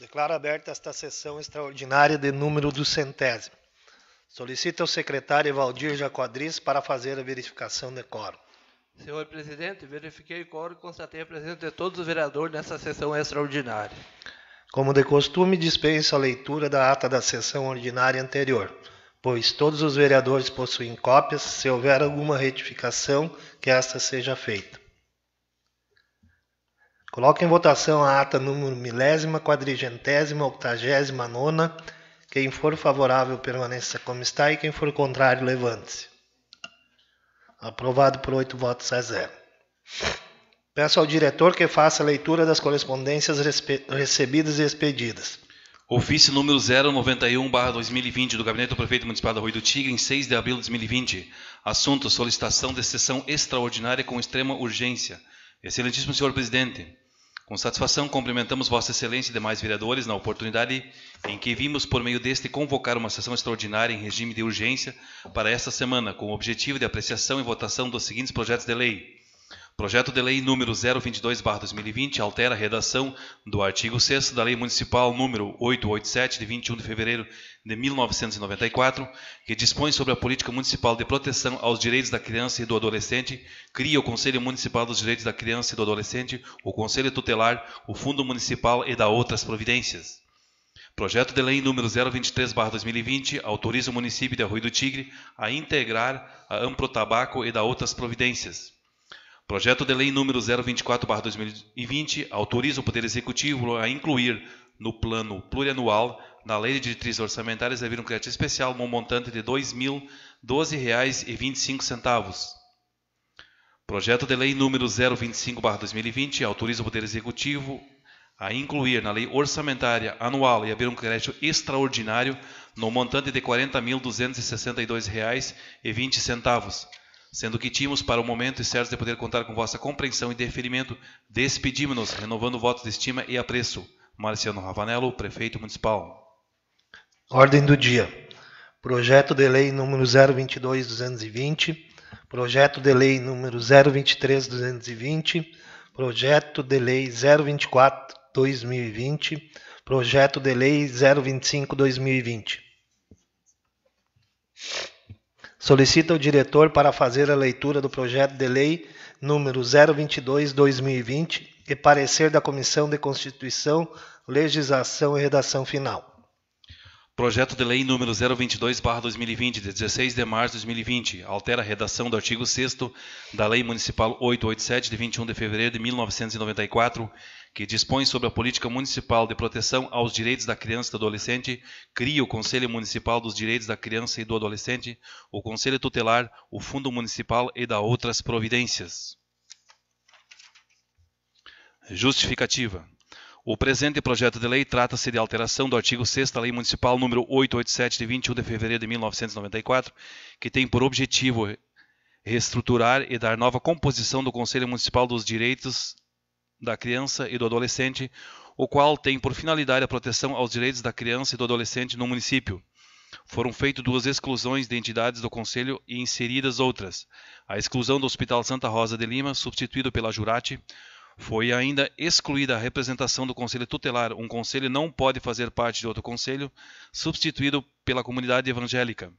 Declaro aberta esta sessão extraordinária de número 200. Solicito ao secretário Evaldir Jacodris para fazer a verificação de quórum. Senhor presidente, verifiquei o quórum e constatei a presença de todos os vereadores nessa sessão extraordinária. Como de costume, dispenso a leitura da ata da sessão ordinária anterior, pois todos os vereadores possuem cópias. Se houver alguma retificação, que esta seja feita. Coloco em votação a ata número 1000ª, 400ª, 89ª. Quem for favorável permaneça como está e quem for contrário levante-se. Aprovado por 8 votos a 0. Peço ao diretor que faça a leitura das correspondências recebidas e expedidas. Ofício número 091/2020 do Gabinete do Prefeito Municipal da Rui do Tigre, em 6 de abril de 2020. Assunto: solicitação de sessão extraordinária com extrema urgência. Excelentíssimo senhor presidente, com satisfação cumprimentamos Vossa Excelência e demais vereadores na oportunidade em que vimos por meio deste convocar uma sessão extraordinária em regime de urgência para esta semana, com o objetivo de apreciação e votação dos seguintes projetos de lei. Projeto de Lei número 022/2020 altera a redação do artigo 6º da Lei Municipal número 887, de 21 de fevereiro de 1994, que dispõe sobre a política municipal de proteção aos direitos da criança e do adolescente, cria o Conselho Municipal dos Direitos da Criança e do Adolescente, o Conselho Tutelar, o Fundo Municipal e dá outras providências. Projeto de Lei número 023/2020 autoriza o município de Rui do Tigre a integrar a Amprotabaco e dá outras providências. Projeto de Lei número 024/2020 autoriza o Poder Executivo a incluir no plano plurianual, na Lei de Diretrizes Orçamentárias, haver um crédito especial no montante de R$ 2.012,25. Projeto de Lei número 025/2020 autoriza o Poder Executivo a incluir na Lei Orçamentária Anual e haver um crédito extraordinário no montante de R$ 40.262,20. Sendo que tínhamos para o momento e certos de poder contar com vossa compreensão e deferimento, despedimos-nos, renovando votos de estima e apreço. Marciano Ravanello, Prefeito Municipal. Ordem do dia. Projeto de Lei número 022/220, Projeto de Lei número 023/220, Projeto de Lei 024/2020, Projeto de Lei 025/2020. Solicita ao diretor para fazer a leitura do projeto de lei número 022/2020 e parecer da Comissão de Constituição, Legislação e Redação Final. Projeto de Lei número 022/2020, de 16 de março de 2020, altera a redação do artigo 6º da Lei Municipal 887, de 21 de fevereiro de 1994, que dispõe sobre a política municipal de proteção aos direitos da criança e do adolescente, cria o Conselho Municipal dos Direitos da Criança e do Adolescente, o Conselho Tutelar, o Fundo Municipal e dá outras providências. Justificativa. O presente projeto de lei trata-se de alteração do artigo 6º da Lei Municipal número 887, de 21 de fevereiro de 1994, que tem por objetivo reestruturar e dar nova composição do Conselho Municipal dos Direitos da Criança e do Adolescente, o qual tem por finalidade a proteção aos direitos da criança e do adolescente no município. Foram feitas 2 exclusões de entidades do Conselho e inseridas outras. A exclusão do Hospital Santa Rosa de Lima, substituído pela Jurati. Foi ainda excluída a representação do Conselho Tutelar. Um conselho não pode fazer parte de outro conselho, substituído pela comunidade evangélica.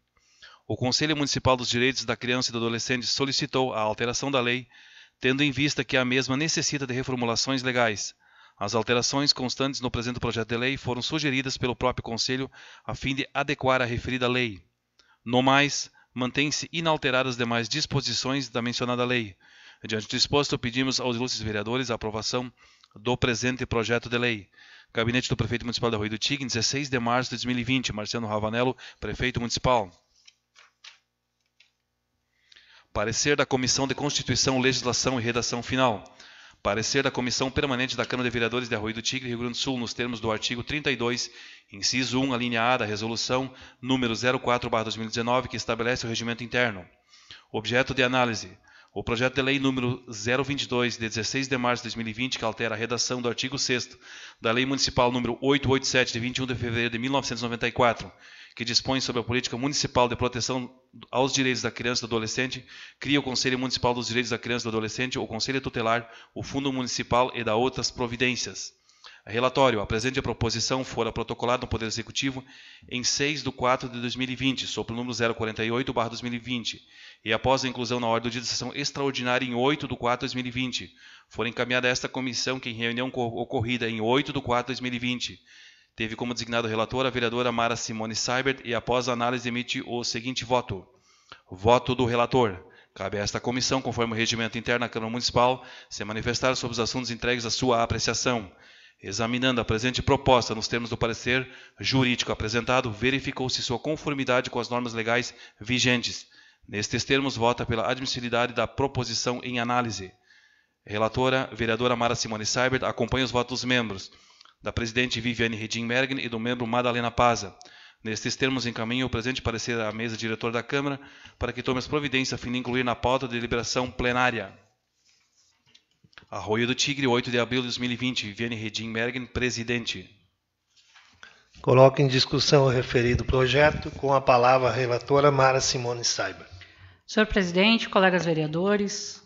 O Conselho Municipal dos Direitos da Criança e do Adolescente solicitou a alteração da lei, tendo em vista que a mesma necessita de reformulações legais. As alterações constantes no presente projeto de lei foram sugeridas pelo próprio Conselho a fim de adequar a referida lei. No mais, mantém-se inalteradas as demais disposições da mencionada lei. Diante do exposto, pedimos aos ilustres vereadores a aprovação do presente projeto de lei. Gabinete do Prefeito Municipal da Rui do Tigre, 16 de março de 2020. Marciano Ravanello, Prefeito Municipal. Parecer da Comissão de Constituição, Legislação e Redação Final. Parecer da Comissão Permanente da Câmara de Vereadores de Arroio do Tigre, Rio Grande do Sul, nos termos do artigo 32, inciso 1, a linha A da Resolução número 04/2019, que estabelece o regimento interno. Objeto de análise. O projeto de lei número 022, de 16 de março de 2020, que altera a redação do artigo 6º da Lei Municipal número 887, de 21 de fevereiro de 1994, que dispõe sobre a política municipal de proteção aos direitos da criança e do adolescente, cria o Conselho Municipal dos Direitos da Criança e do Adolescente, o Conselho Tutelar, o Fundo Municipal e dá outras providências. Relatório. A presente proposição fora protocolada no Poder Executivo em 6 de 4 de 2020, sob o número 048/2020, e após a inclusão na ordem do dia da sessão extraordinária em 8 de 4 de 2020, for encaminhada a esta comissão que, em reunião ocorrida em 8 de 4 de 2020, teve como designado relator a vereadora Mara Simone Seibert e, após a análise, emite o seguinte voto. Voto do relator. Cabe a esta comissão, conforme o regimento interno da Câmara Municipal, se manifestar sobre os assuntos entregues à sua apreciação. Examinando a presente proposta nos termos do parecer jurídico apresentado, verificou-se sua conformidade com as normas legais vigentes. Nestes termos, vota pela admissibilidade da proposição em análise. Relatora, vereadora Mara Simone Seibert, acompanha os votos dos membros, da presidente Viviane Reding-Mergen e do membro Madalena Paza. Nestes termos, encaminho o presente parecer à mesa diretora da Câmara para que tome as providências a fim de incluir na pauta de deliberação plenária. Arroio do Tigre, 8 de abril de 2020. Viviane Reding-Mergen, presidente. Coloco em discussão o referido projeto. Com a palavra a relatora Mara Simone Seibert. Senhor presidente, colegas vereadores,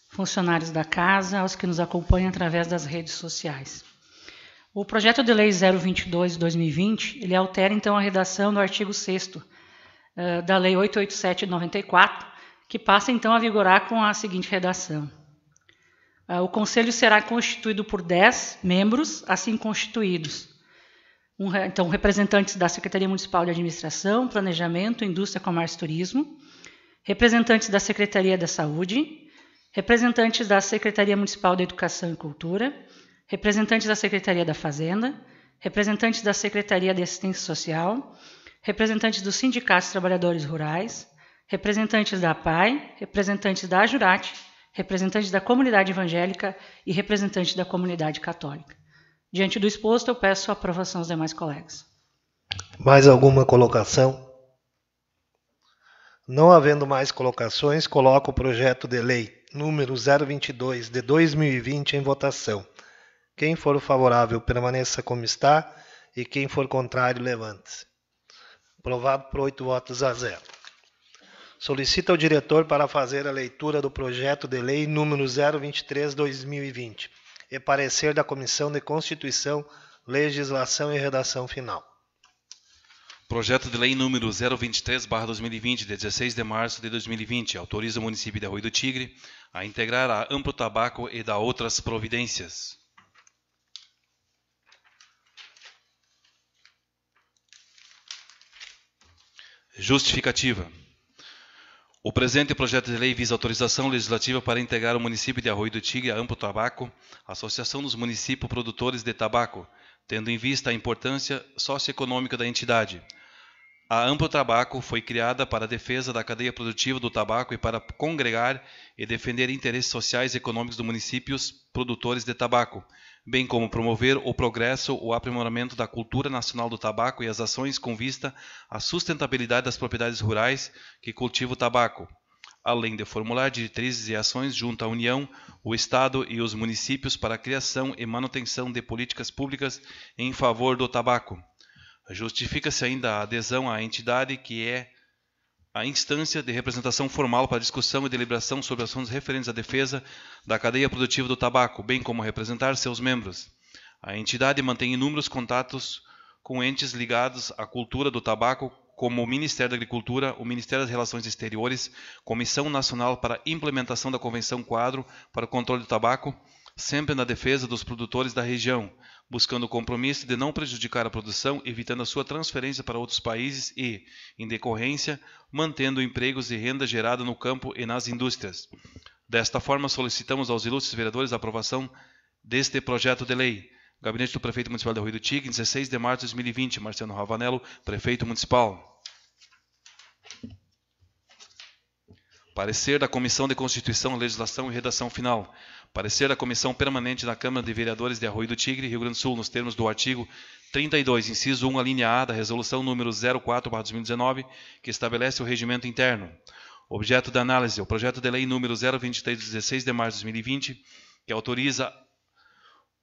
funcionários da casa, aos que nos acompanham através das redes sociais. O projeto de lei 022 de 2020, ele altera então a redação do artigo 6º da lei 887 de 94, que passa então a vigorar com a seguinte redação. O Conselho será constituído por 10 membros, assim constituídos. Então, representantes da Secretaria Municipal de Administração, Planejamento, Indústria, Comércio e Turismo, representantes da Secretaria da Saúde, representantes da Secretaria Municipal da Educação e Cultura, representantes da Secretaria da Fazenda, representantes da Secretaria de Assistência Social, representantes dos Sindicatos de Trabalhadores Rurais, representantes da APAI, representantes da AJURAT, representantes da comunidade evangélica e representantes da comunidade católica. Diante do exposto, eu peço a aprovação dos demais colegas. Mais alguma colocação? Não havendo mais colocações, coloco o projeto de lei número 022 de 2020 em votação. Quem for favorável, permaneça como está, e quem for contrário, levante-se. Aprovado por 8 votos a 0. Solicita ao diretor para fazer a leitura do projeto de lei número 023/2020 e parecer da Comissão de Constituição, Legislação e Redação Final. Projeto de lei número 023/2020, de 16 de março de 2020, autoriza o município de Arroio do Tigre a integrar a Amplo Tabaco e da outras providências. Justificativa. O presente projeto de lei visa autorização legislativa para integrar o município de Arroio do Tigre a Amplo Tabaco, Associação dos Municípios Produtores de Tabaco, tendo em vista a importância socioeconômica da entidade. A Amplo Tabaco foi criada para a defesa da cadeia produtiva do tabaco e para congregar e defender interesses sociais e econômicos dos municípios produtores de tabaco, bem como promover o progresso, o aprimoramento da cultura nacional do tabaco e as ações com vista à sustentabilidade das propriedades rurais que cultivam o tabaco, além de formular diretrizes e ações junto à União, o Estado e os municípios para a criação e manutenção de políticas públicas em favor do tabaco. Justifica-se ainda a adesão à entidade que é a instância de representação formal para discussão e deliberação sobre assuntos referentes à defesa da cadeia produtiva do tabaco, bem como representar seus membros. A entidade mantém inúmeros contatos com entes ligados à cultura do tabaco, como o Ministério da Agricultura, o Ministério das Relações Exteriores, Comissão Nacional para a Implementação da Convenção Quadro para o Controle do Tabaco, sempre na defesa dos produtores da região, buscando o compromisso de não prejudicar a produção, evitando a sua transferência para outros países e, em decorrência, mantendo empregos e renda gerada no campo e nas indústrias. Desta forma, solicitamos aos ilustres vereadores a aprovação deste projeto de lei. Gabinete do Prefeito Municipal de Arroio do Tigre, 16 de março de 2020. Marciano Ravanello, Prefeito Municipal. Parecer da Comissão de Constituição, Legislação e Redação Final. Parecer da Comissão Permanente da Câmara de Vereadores de Arroio do Tigre, Rio Grande do Sul, nos termos do artigo 32, inciso 1, a linha A da Resolução número 04/2019, que estabelece o regimento interno. Objeto da análise, o projeto de lei número 023, de 16 de março de 2020, que autoriza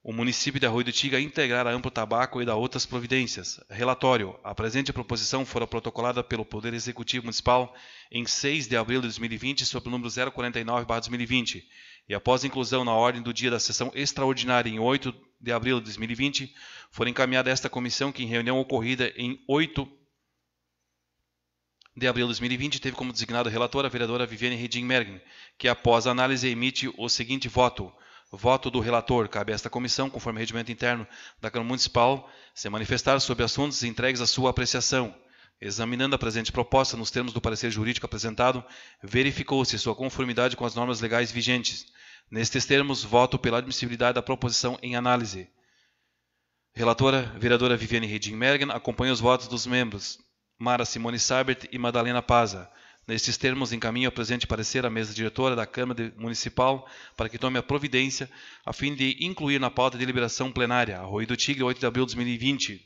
o município de Arroio do Tigre a integrar a Amplo Tabaco e da outras providências. Relatório. A presente proposição fora protocolada pelo Poder Executivo Municipal em 6 de abril de 2020, sob o número 049/2020, e após inclusão na ordem do dia da sessão extraordinária em 8 de abril de 2020, foi encaminhada a esta comissão que, em reunião ocorrida em 8 de abril de 2020, teve como designada relatora a vereadora Viviane Reding-Mergen, que, após a análise, emite o seguinte voto. Voto do relator. Cabe a esta comissão, conforme o regimento interno da Câmara Municipal, se manifestar sobre assuntos entregues à sua apreciação. Examinando a presente proposta nos termos do parecer jurídico apresentado, verificou-se sua conformidade com as normas legais vigentes. Nestes termos, voto pela admissibilidade da proposição em análise. Relatora, vereadora Viviane Reding-Mergen, acompanha os votos dos membros Mara Simone Sabert e Madalena Paza. Nestes termos, encaminho a presente parecer à mesa diretora da Câmara Municipal para que tome a providência a fim de incluir na pauta de deliberação plenária. Arroio do Tigre, 8 de abril de 2020.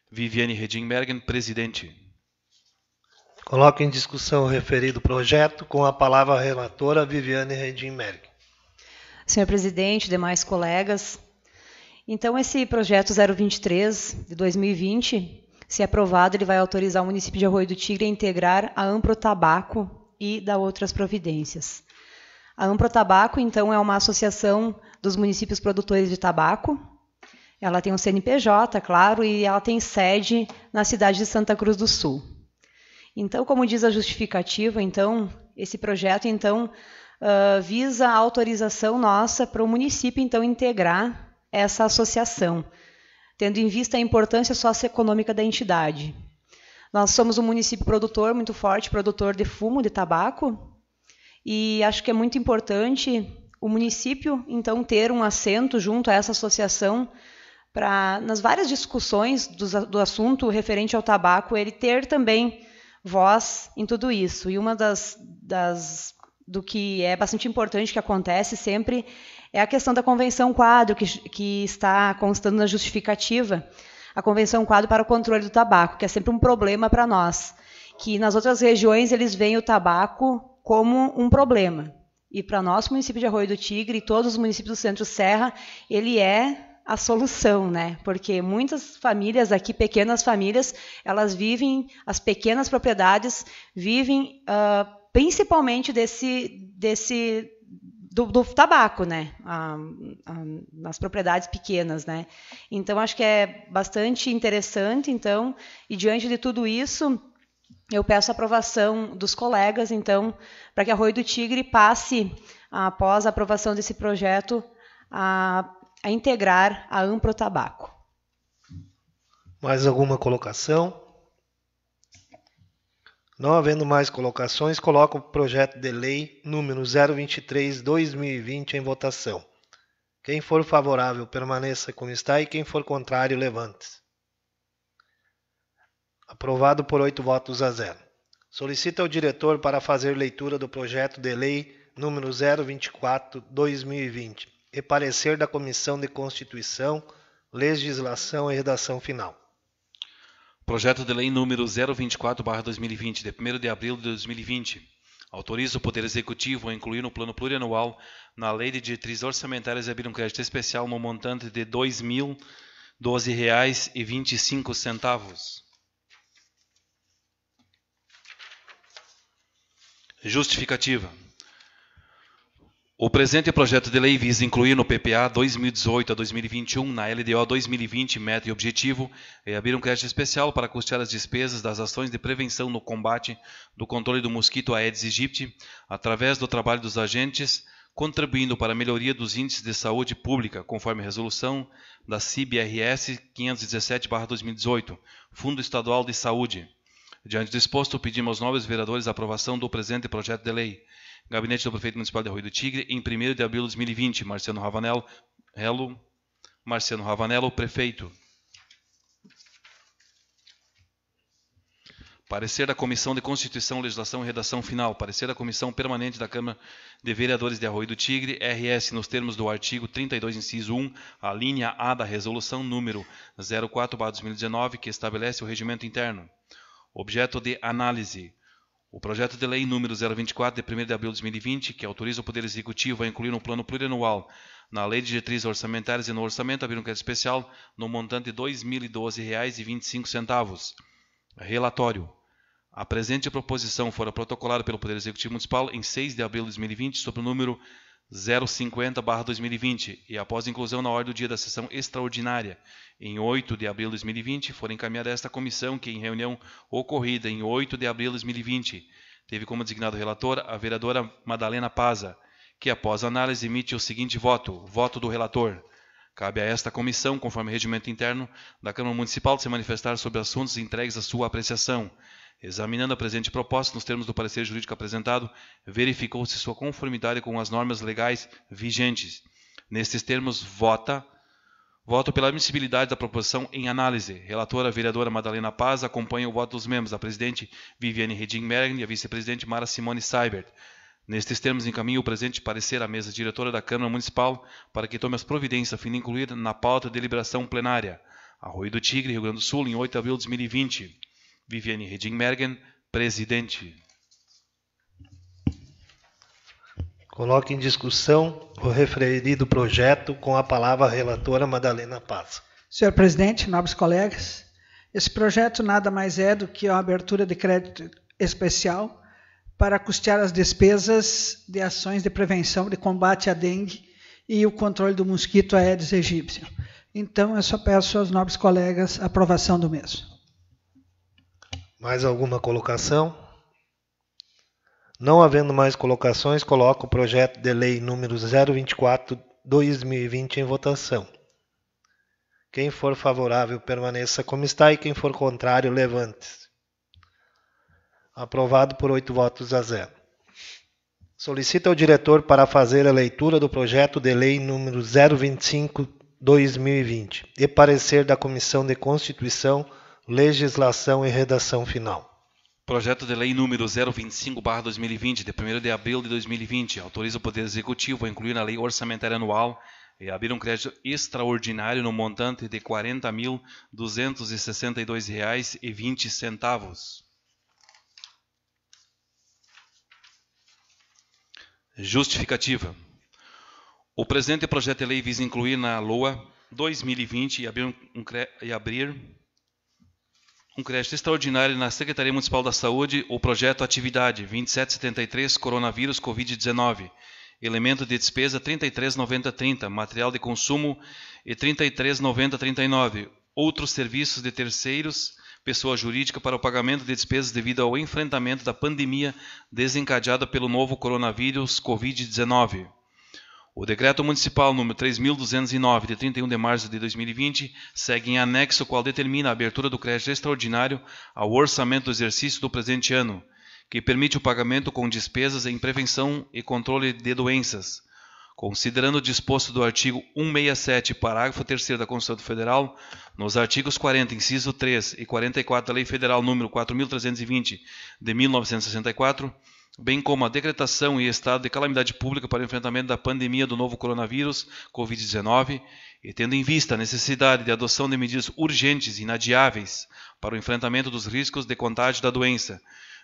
Viviane Reding-Mergen, presidente. Coloco em discussão o referido projeto, com a palavra a relatora Viviane Reding-Mergen. Senhor presidente, demais colegas, então esse projeto 023 de 2020, se aprovado, ele vai autorizar o município de Arroio do Tigre a integrar a Amprotabaco e dar outras providências. A Amprotabaco, então, é uma associação dos municípios produtores de tabaco. Ela tem um CNPJ, claro, e ela tem sede na cidade de Santa Cruz do Sul. Então, como diz a justificativa, então, esse projeto, então, visa a autorização nossa para o município, então, integrar essa associação, tendo em vista a importância socioeconômica da entidade. Nós somos um município produtor muito forte, produtor de fumo, de tabaco, e acho que é muito importante o município, então, ter um assento junto a essa associação para, nas várias discussões do assunto referente ao tabaco, ele ter também voz em tudo isso. E uma do que é bastante importante que acontece sempre é a questão da Convenção Quadro, que está constando na justificativa, a Convenção Quadro para o controle do tabaco, que é sempre um problema para nós, que nas outras regiões eles veem o tabaco como um problema. E para nosso município de Arroio do Tigre e todos os municípios do Centro-Serra, ele é a solução, né? Porque muitas famílias aqui, pequenas famílias, elas vivem, as pequenas propriedades vivem principalmente do tabaco, né? Nas propriedades pequenas, né? Então, acho que é bastante interessante, então, e diante de tudo isso, eu peço a aprovação dos colegas, então, para que Arroio do Tigre passe, após a aprovação desse projeto, a integrar a Amprotabaco. Mais alguma colocação? Não havendo mais colocações, coloco o projeto de lei número 023/2020 em votação. Quem for favorável, permaneça como está, e quem for contrário, levante-se. Aprovado por 8 votos a 0. Solicita ao diretor para fazer leitura do projeto de lei número 024/2020 e parecer da Comissão de Constituição, Legislação e Redação Final. Projeto de Lei número 024/2020, de 1º de abril de 2020. Autoriza o Poder Executivo a incluir no Plano Plurianual, na Lei de Diretrizes Orçamentárias, e abrir um crédito especial no montante de R$ 2.012,25. Justificativa. O presente projeto de lei visa incluir no PPA 2018 a 2021, na LDO 2020, meta e objetivo, e abrir um crédito especial para custear as despesas das ações de prevenção no combate do controle do mosquito Aedes aegypti, através do trabalho dos agentes, contribuindo para a melhoria dos índices de saúde pública, conforme a resolução da CIB-RS 517/2018, Fundo Estadual de Saúde. Diante do exposto, pedimos aos nobres vereadores a aprovação do presente projeto de lei. Gabinete do Prefeito Municipal de Arroio do Tigre, em 1º de abril de 2020. Marciano Ravanello, prefeito. Parecer da Comissão de Constituição, Legislação e Redação Final. Parecer da Comissão Permanente da Câmara de Vereadores de Arroio do Tigre, RS, nos termos do artigo 32, inciso 1, a linha A da Resolução número 04/2019, que estabelece o regimento interno. Objeto de análise. O projeto de lei número 024, de 1º de abril de 2020, que autoriza o Poder Executivo a incluir no Plano Plurianual, na Lei de Diretrizes Orçamentárias e no Orçamento, abrir um crédito especial no montante de R$ 2.012,25. Relatório. A presente proposição fora protocolada pelo Poder Executivo Municipal em 6 de abril de 2020, sob o número 050/2020 e após inclusão na ordem do dia da sessão extraordinária em 8 de abril de 2020, for encaminhada a esta comissão que, em reunião ocorrida em 8 de abril de 2020, teve como designado relator a vereadora Madalena Paza, que após análise emite o seguinte voto: voto do relator. Cabe a esta comissão, conforme regimento interno da Câmara Municipal, se manifestar sobre assuntos entregues à sua apreciação. Examinando a presente proposta, nos termos do parecer jurídico apresentado, verificou-se sua conformidade com as normas legais vigentes. Nestes termos, voto pela admissibilidade da proposição em análise. Relatora, a vereadora Madalena Paz, acompanha o voto dos membros, a presidente Viviane Reding-Mergen e a vice-presidente Mara Simone Seibert. Nestes termos, encaminho o presente parecer à mesa diretora da Câmara Municipal para que tome as providências a fim de incluir na pauta de deliberação plenária. Arroio do Tigre, Rio Grande do Sul, em 8 de abril de 2020. Viviane Reding-Mergen, presidente. Coloque em discussão o referido projeto com a palavra a relatora Madalena Paz. Senhor presidente, nobres colegas, esse projeto nada mais é do que a abertura de crédito especial para custear as despesas de ações de prevenção de combate à dengue e o controle do mosquito Aedes aegypti. Então, eu só peço aos nobres colegas a aprovação do mesmo. Mais alguma colocação? Não havendo mais colocações, coloco o projeto de lei número 024/2020 em votação. Quem for favorável, permaneça como está, e quem for contrário, levante-se. Aprovado por 8 votos a 0. Solicita ao diretor para fazer a leitura do projeto de lei número 025/2020 e parecer da Comissão de Constituição, Legislação e Redação Final. Projeto de lei número 025/2020, de 1º de abril de 2020, autoriza o Poder Executivo a incluir na lei orçamentária anual e abrir um crédito extraordinário no montante de R$ 40.262,20. Justificativa. O presente projeto de lei visa incluir na LOA 2020 e abrir um crédito extraordinário na Secretaria Municipal da Saúde o projeto Atividade 2773 Coronavírus Covid-19, elemento de despesa 339030, material de consumo e 339039, outros serviços de terceiros, pessoa jurídica para o pagamento de despesas devido ao enfrentamento da pandemia desencadeada pelo novo coronavírus Covid-19. O Decreto Municipal número 3.209, de 31 de março de 2020, segue em anexo, o qual determina a abertura do crédito extraordinário ao orçamento do exercício do presente ano, que permite o pagamento com despesas em prevenção e controle de doenças. Considerando o disposto do artigo 167, parágrafo 3º da Constituição Federal, nos artigos 40, inciso 3 e 44 da Lei Federal número 4.320, de 1964, bem como a decretação e estado de calamidade pública para o enfrentamento da pandemia do novo coronavírus Covid-19, e tendo em vista a necessidade de adoção de medidas urgentes e inadiáveis para o enfrentamento dos riscos de contágio da doença,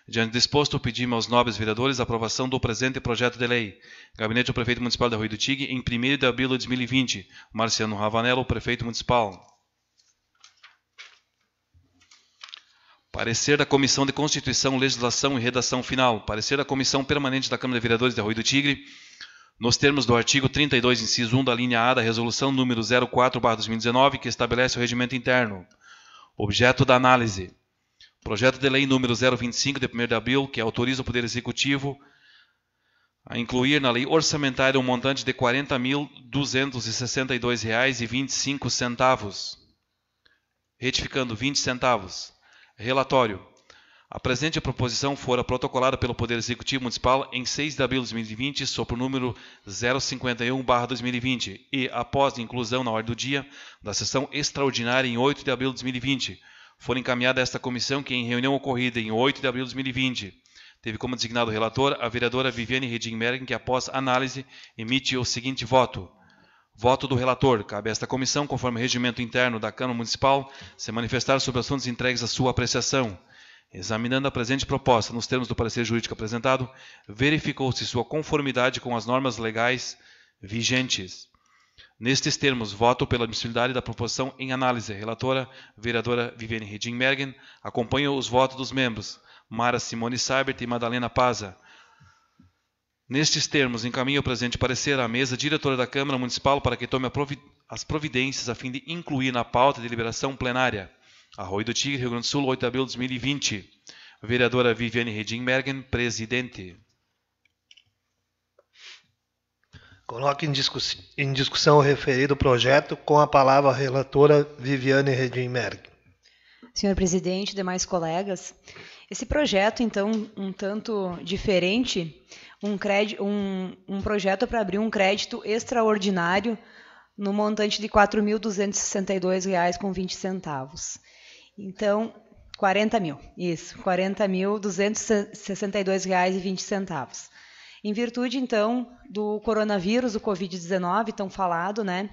diante disposto, pedimos aos nobres vereadores a aprovação do presente projeto de lei. Gabinete do Prefeito Municipal de Arroio do Tigre, em 1º de abril de 2020. Marciano Ravanello, Prefeito Municipal. Parecer da Comissão de Constituição, Legislação e Redação Final. Parecer da Comissão Permanente da Câmara de Vereadores de Arroio do Tigre, nos termos do artigo 32, inciso 1 da linha A da Resolução número 04/2019, que estabelece o regimento interno. Objeto da análise. Projeto de lei número 025, de 1º de abril, que autoriza o Poder Executivo a incluir na lei orçamentária um montante de R$ 40.262,25. Retificando, 20 centavos. Relatório. A presente proposição fora protocolada pelo Poder Executivo Municipal em 6 de abril de 2020, sob o número 051/2020, e, após inclusão na ordem do dia da sessão extraordinária em 8 de abril de 2020, for encaminhada a esta comissão que, em reunião ocorrida em 8 de abril de 2020, teve como designado relator a vereadora Viviane Reding-Mergen, que, após análise, emite o seguinte voto. Voto do relator. Cabe a esta comissão, conforme o regimento interno da Câmara Municipal, se manifestar sobre assuntos entregues à sua apreciação. Examinando a presente proposta, nos termos do parecer jurídico apresentado, verificou-se sua conformidade com as normas legais vigentes. Nestes termos, voto pela admissibilidade da proposição em análise. Relatora, vereadora Viviane Reding-Mergen, acompanha os votos dos membros Mara Simone Seibert e Madalena Paza. Nestes termos, encaminho o presente parecer à mesa diretora da Câmara Municipal para que tome as providências a fim de incluir na pauta de deliberação plenária. Arroio do Tigre, Rio Grande do Sul, 8 de abril de 2020. Vereadora Viviane Redingmergen, presidente. Coloque em discussão o referido projeto com a palavra a relatora Viviane Redingmergen. Senhor presidente, demais colegas, esse projeto, então, um tanto diferente, um projeto para abrir um crédito extraordinário no montante de R$ 4.262,20. Então, 40 mil, isso, R$ 40.262,20. Em virtude, então, do coronavírus, do Covid-19, tão falado, né,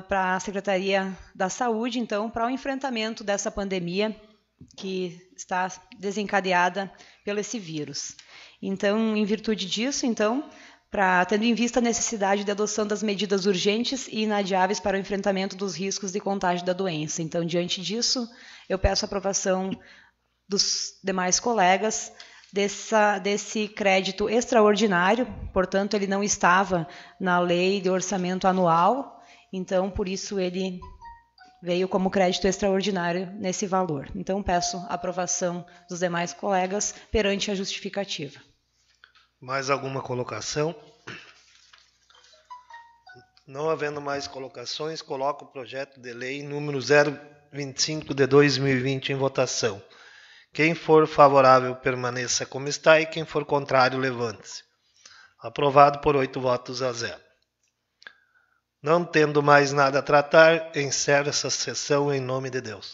para a Secretaria da Saúde, então, para o enfrentamento dessa pandemia que está desencadeada pelo esse vírus. Então, em virtude disso, então, tendo em vista a necessidade de adoção das medidas urgentes e inadiáveis para o enfrentamento dos riscos de contágio da doença. Então, diante disso, eu peço a aprovação dos demais colegas desse crédito extraordinário, portanto, ele não estava na lei de orçamento anual, então, por isso, ele veio como crédito extraordinário nesse valor. Então, peço a aprovação dos demais colegas perante a justificativa. Mais alguma colocação? Não havendo mais colocações, coloco o projeto de lei número 025 de 2020 em votação. Quem for favorável, permaneça como está, e quem for contrário, levante-se. Aprovado por 8 votos a 0. Não tendo mais nada a tratar, encerro essa sessão em nome de Deus.